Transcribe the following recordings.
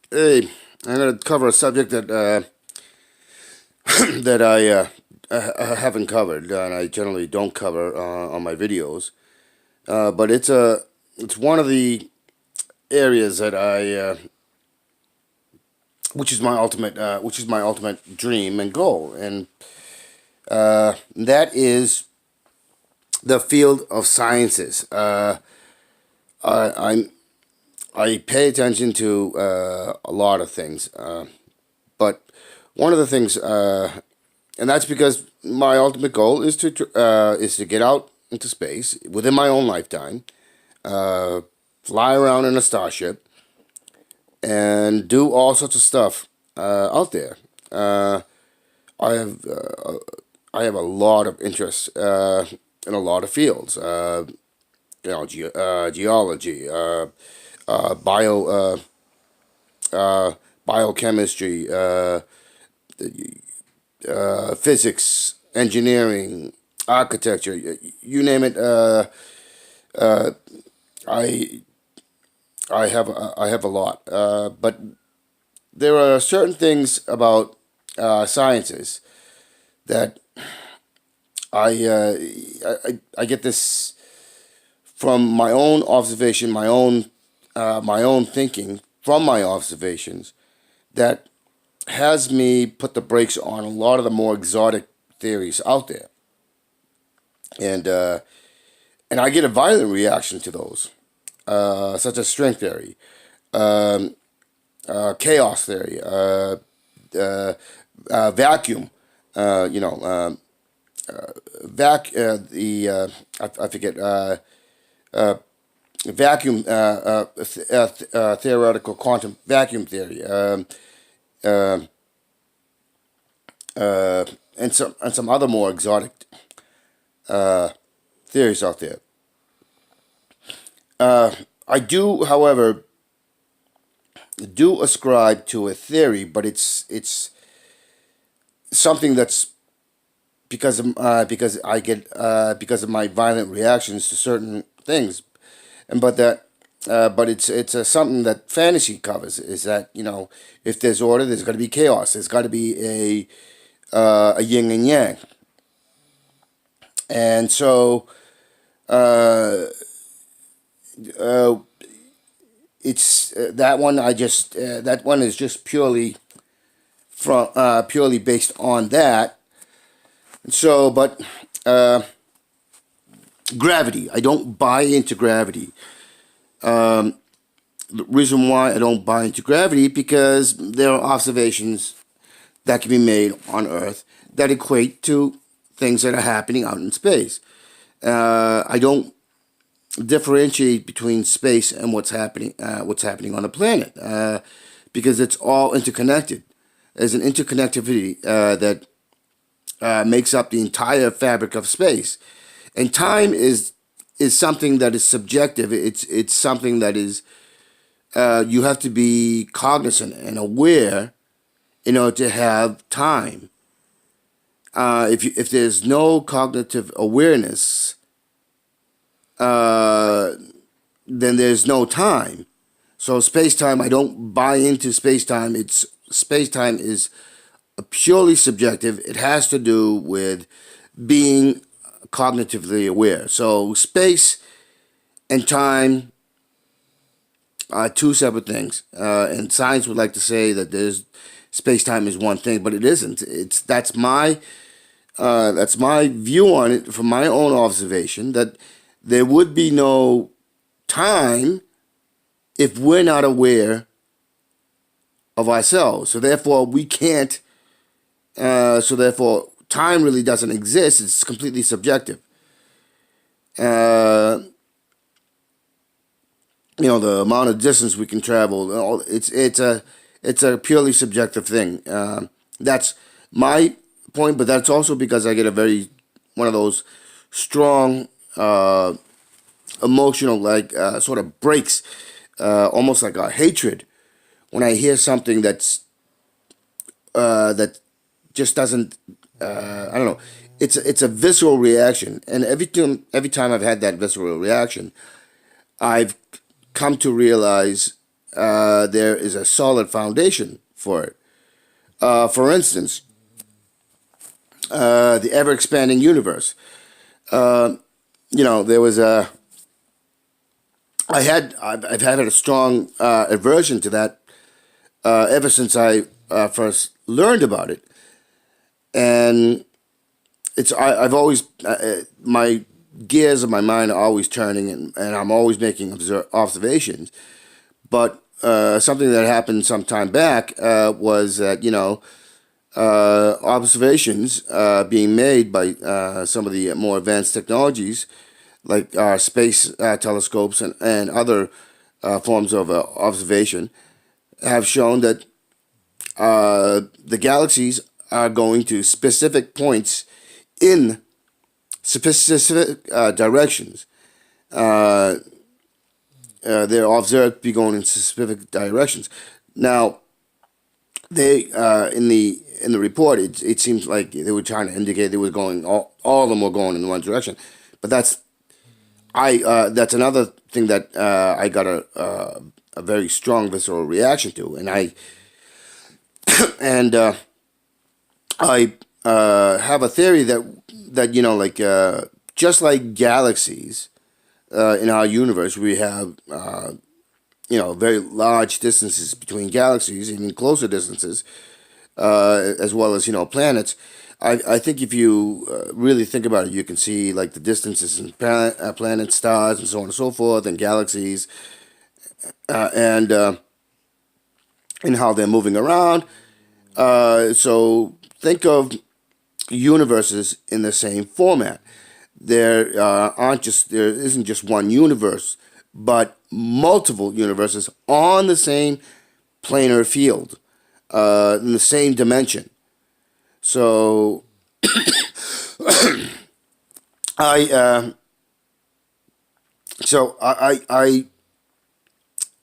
Hey, I'm going to cover a subject that that I haven't covered, and I generally don't cover on my videos. But it's one of the areas that which is my ultimate dream and goal, and that is the field of sciences. I, I'm I pay attention to a lot of things, but one of the things, and that's because my ultimate goal is to get out into space within my own lifetime, uh, fly around in a starship, and do all sorts of stuff out there. Uh, I have I have a lot of interest in a lot of fields. Geology, bio biochemistry, physics, engineering, architecture, you name it. I I have a lot, but there are certain things about sciences that I get this from my own observation, my own thinking from my observations that has me put the brakes on a lot of the more exotic theories out there, and uh, and I get a violent reaction to those, such as string theory, um, chaos theory, uh, vacuum. You know, I forget vacuum theoretical quantum vacuum theory, uh, and some other more exotic uh, theories out there. I do, however, do ascribe to a theory, but it's something that's because I get because of my violent reactions to certain things, and but it's something that fantasy covers is that if there's order, there's got to be chaos. There's got to be a yin and yang, and so uh, uh, it's that one. That one is just purely based on that. So, but uh, gravity. I don't buy into gravity. The reason why I don't buy into gravity because there are observations that can be made on Earth that equate to things that are happening out in space. I don't differentiate between space and what's happening on the planet, because it's all interconnected. There's an interconnectivity that makes up the entire fabric of space, and time is something that is subjective. It's something that is you have to be cognizant and aware in order to have time. If there's no cognitive awareness, uh, then there's no time. So space time, I don't buy into space time. It's space time is purely subjective. It has to do with being cognitively aware. So space and time are two separate things. And science would like to say that there's space time is one thing, but it isn't. That's my view on it from my own observation that there would be no time if we're not aware of ourselves. So therefore, we can't. So therefore, time really doesn't exist. It's completely subjective. Uh, the amount of distance we can travel. It's a purely subjective thing. That's my point, but that's also because I get a very one of those strong emotional sort of breaks, almost like a hatred when I hear something that just doesn't. I don't know. It's a visceral reaction, and every time I've had that visceral reaction, I've come to realize there is a solid foundation for it. For instance, the ever-expanding universe. There was a I've had a strong aversion to that ever since I first learned about it, and I've always my gears of my mind are always turning, and I'm always making observations. But something that happened some time back was that observations being made by some of the more advanced technologies like space telescopes and other forms of observation have shown that the galaxies are going to specific points in specific directions. They're observed to be going in specific directions. Now, they in the report, it seems like they were trying to indicate they were going all of them were going in one direction, but that's another thing that I got a very strong visceral reaction to, and I have a theory that just like galaxies in our universe, we have very large distances between galaxies, even closer distances, as well as planets. I think if you really think about it, you can see like the distances in planets, stars, and so on and so forth, and galaxies, and how they're moving around. So think of universes in the same format. There isn't just one universe, but multiple universes on the same planar field, in the same dimension. So I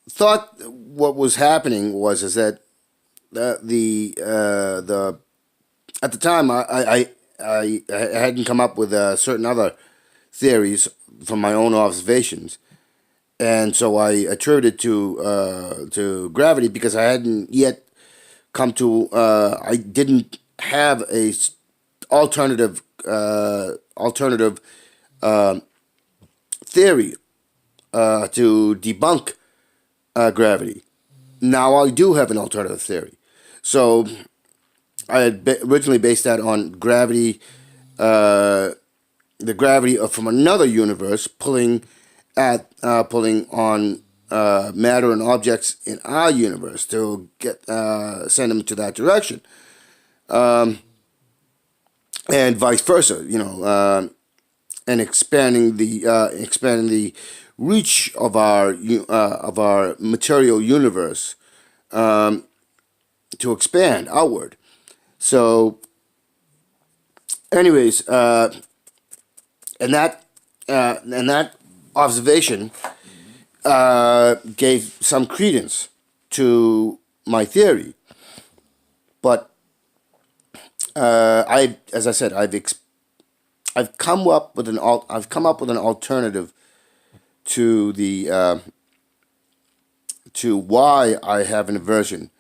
thought what was happening is that the at the time I hadn't come up with certain other theories from my own observations, and so I attributed to gravity because I hadn't yet come to I didn't have a alternative theory to debunk gravity. Now I do have an alternative theory. So I had originally based that on gravity, the gravity from another universe pulling on matter and objects in our universe to send them to that direction, and vice versa. And expanding the reach of our material universe to expand outward. So, anyways, and that observation gave some credence to my theory, but as I said, I've come up with an alternative to the to why I have an aversion,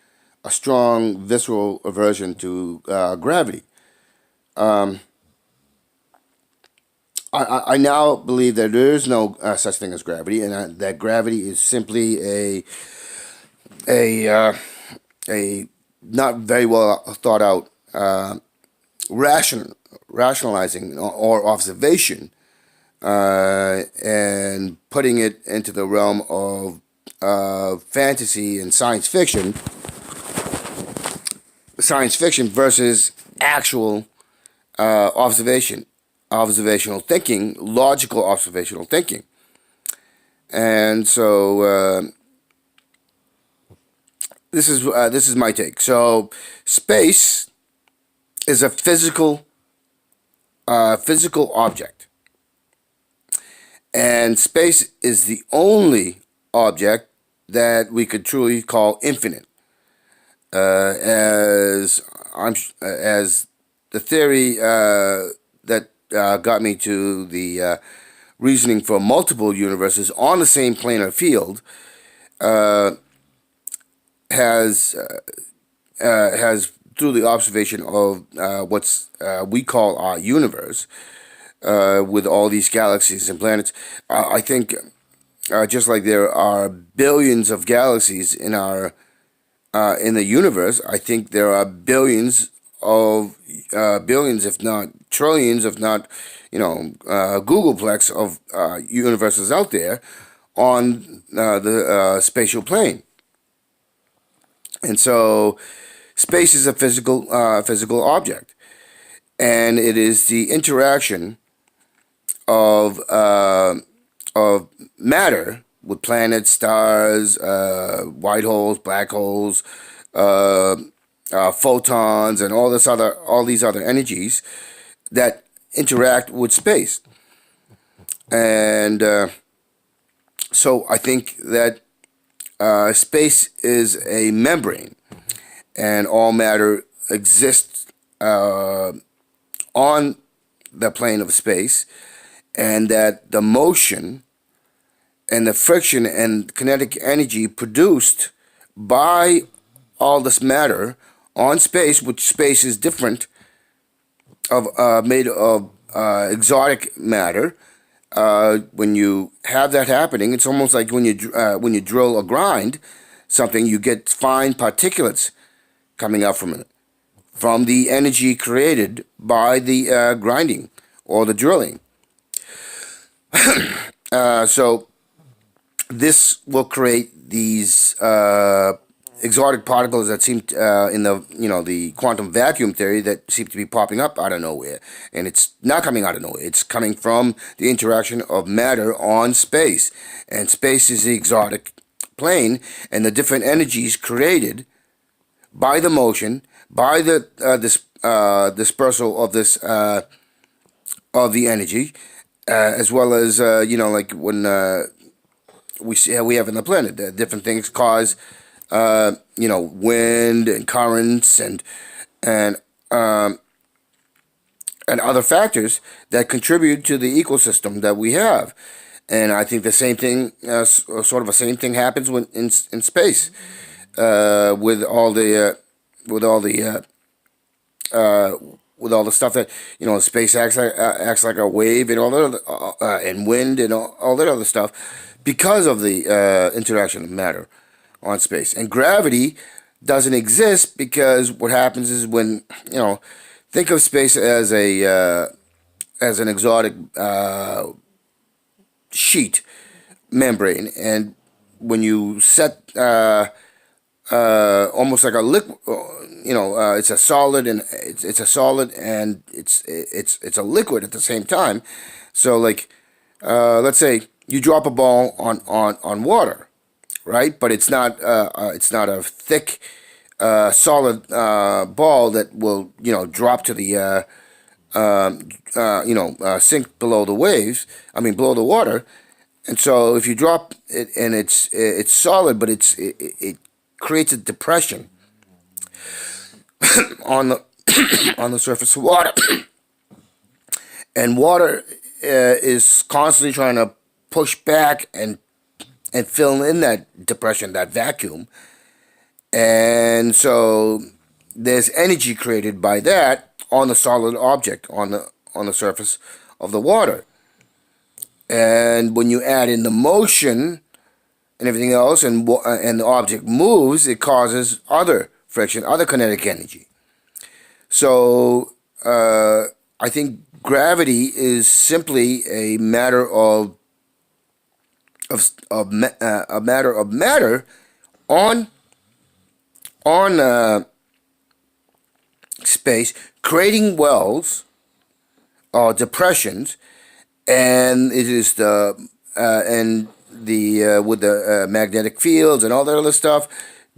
a strong visceral aversion to gravity. I now believe that there is no such thing as gravity, and that gravity is simply a not very well thought out rationalizing or observation, and putting it into the realm of fantasy and science fiction versus actual observational thinking, logical observational thinking. And so this is my take. So space is a physical object, and space is the only object that we could truly call infinite. As the theory that got me to the reasoning for multiple universes on the same planar field has has through the observation of what's we call our universe, with all these galaxies and planets. I think just like there are billions of galaxies in the universe, I think there are billions, if not trillions, if not, Googleplex of universes out there on the spatial plane. And so, space is a physical object, and it is the interaction of matter with planets, stars, white holes, black holes, photons, and all these other energies that interact with space. And so I think that space is a membrane, and all matter exists on the plane of space, and that the motion and the friction and kinetic energy produced by all this matter on space, which space is different of made of exotic matter. When you have that happening, it's almost like when you drill or grind something, you get fine particulates coming out from the energy created by the grinding or the drilling. So this will create these exotic particles that seem in the quantum vacuum theory that seem to be popping up out of nowhere, and it's not coming out of nowhere. It's coming from the interaction of matter on space, and space is the exotic plane, and the different energies created by the motion, by the dispersal of this of the energy, as well as like when we have in the planet, different things cause wind and currents and other factors that contribute to the ecosystem that we have. And I think the same thing, sort of the same thing, happens when in space, with all the stuff that space acts like a wave, and all that and wind and all that other stuff, because of the interaction of matter on space. And gravity doesn't exist because what happens is when think of space as an exotic sheet membrane, and when you set almost like a liquid, it's a solid, and it's a solid, and it's a liquid at the same time. So like let's say you drop a ball on water, right? But it's not a thick solid ball that will drop to the sink below the waves. I mean below the water. And so if you drop it and it's solid, but it creates a depression on the on the surface of water, and water is constantly trying to push back and fill in that depression, that vacuum. And so there's energy created by that on the solid object on the surface of the water. And when you add in the motion and everything else, and the object moves, it causes other friction, other kinetic energy. So I think gravity is simply a matter of matter on space, creating wells or depressions, and it is with the magnetic fields and all that other stuff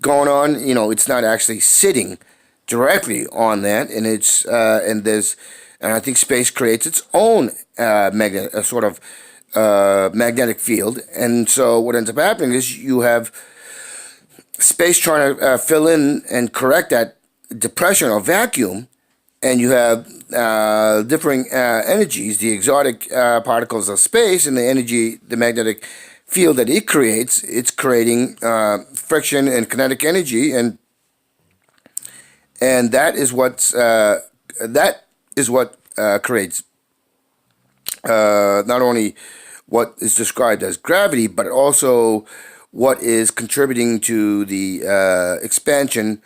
going on. It's not actually sitting directly on that, and and I think space creates its own magnetic field. And so what ends up happening is you have space trying to fill in and correct that depression or vacuum, and you have differing energies, the exotic particles of space, and the magnetic field that it creates, it's creating friction and kinetic energy, and that is what creates not only what is described as gravity, but also what is contributing to the expansion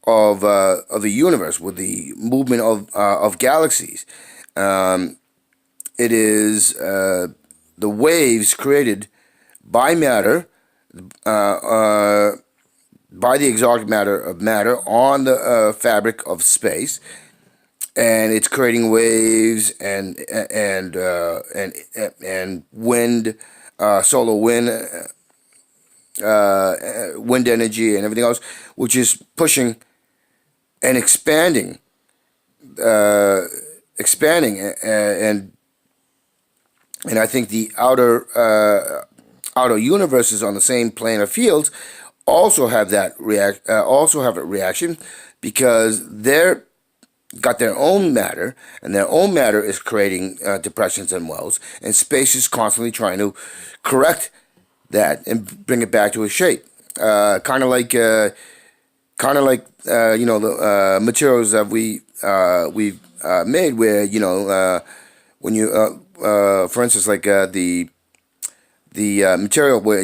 of the universe with the movement of galaxies. Um, it is the waves created by matter, uh, uh, by the exotic matter of matter on the fabric of space, and it's creating waves and wind, solar wind, wind energy, and everything else, which is pushing and uh, expanding, and I think the outer universes on the same plane of fields also have also have a reaction, because they're got their own matter, and their own matter is creating depressions and wells, and space is constantly trying to correct that and bring it back to a shape. The materials that we've made, where when you for instance, like the material where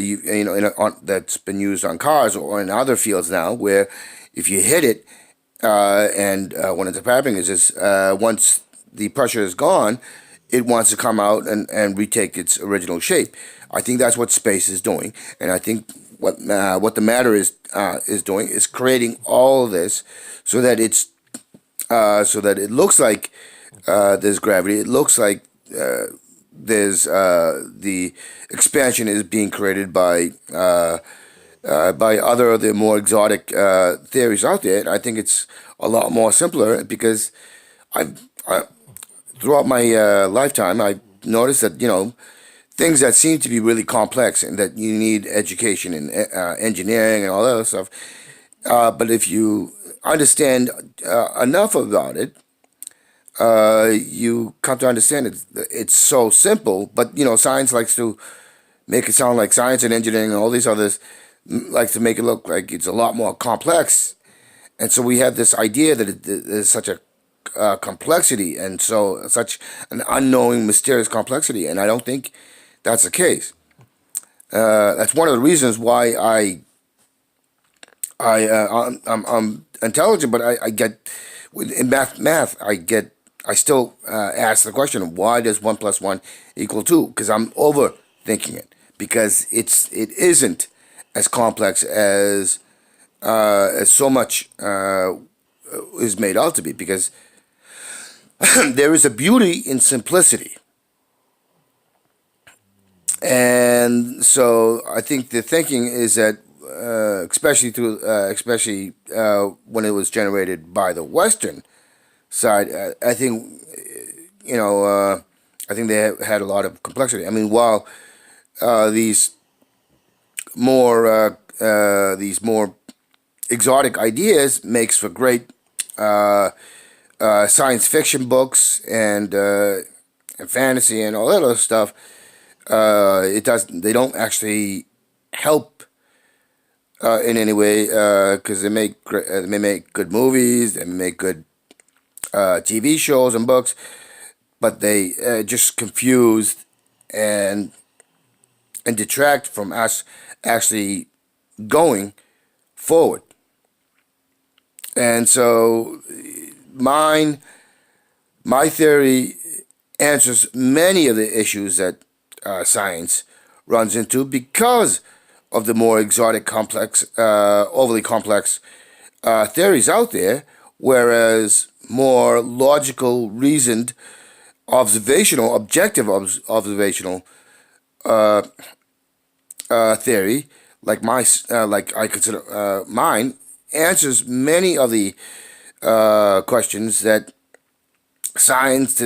that's been used on cars or in other fields now, where if you hit it, and what ends up happening is this: once the pressure is gone, it wants to come out and retake its original shape. I think that's what space is doing, and I think what the matter is doing is creating all of this, so that so that it looks like there's gravity. It looks like there's the expansion is being created by other of the more exotic theories out there. And I think it's a lot more simpler, because I throughout my lifetime, I noticed that things that seem to be really complex and that you need education in engineering and all that other stuff. But if you understand enough about it, you come to understand it's so simple. But science likes to make it sound like science and engineering and all these others likes to make it look like it's a lot more complex. And so we have this idea that there's such a complexity, and so such an unknowing, mysterious complexity. And I don't think that's the case. That's one of the reasons why I'm intelligent, but I get in math I still ask the question, why does 1 + 1 equal 2? Because I'm overthinking it, because it isn't as complex as so much is made out to be, because there is a beauty in simplicity. And so I think the thinking is that, especially when it was generated by the Western side, I think I think they had a lot of complexity. I mean, while these more exotic ideas makes for great science fiction books and fantasy and all that other stuff, it does. They don't actually help in any way, because they make good movies, they make good TV shows and books, but they just confuse and detract from us actually going forward. And so my theory answers many of the issues that science runs into, because of the more exotic, complex, overly complex theories out there, whereas more logical, reasoned, observational uh, theory, like I consider mine, answers many of the questions that science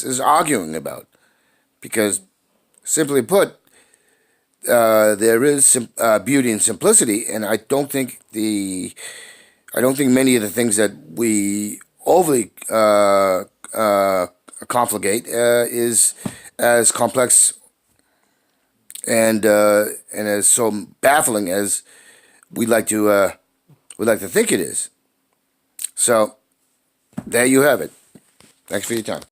is arguing about. Because, simply put, there is beauty in simplicity, and I don't think many of the things that we overly confligate is as complex and as so baffling as we like to think it is. So there you have it. Thanks for your time.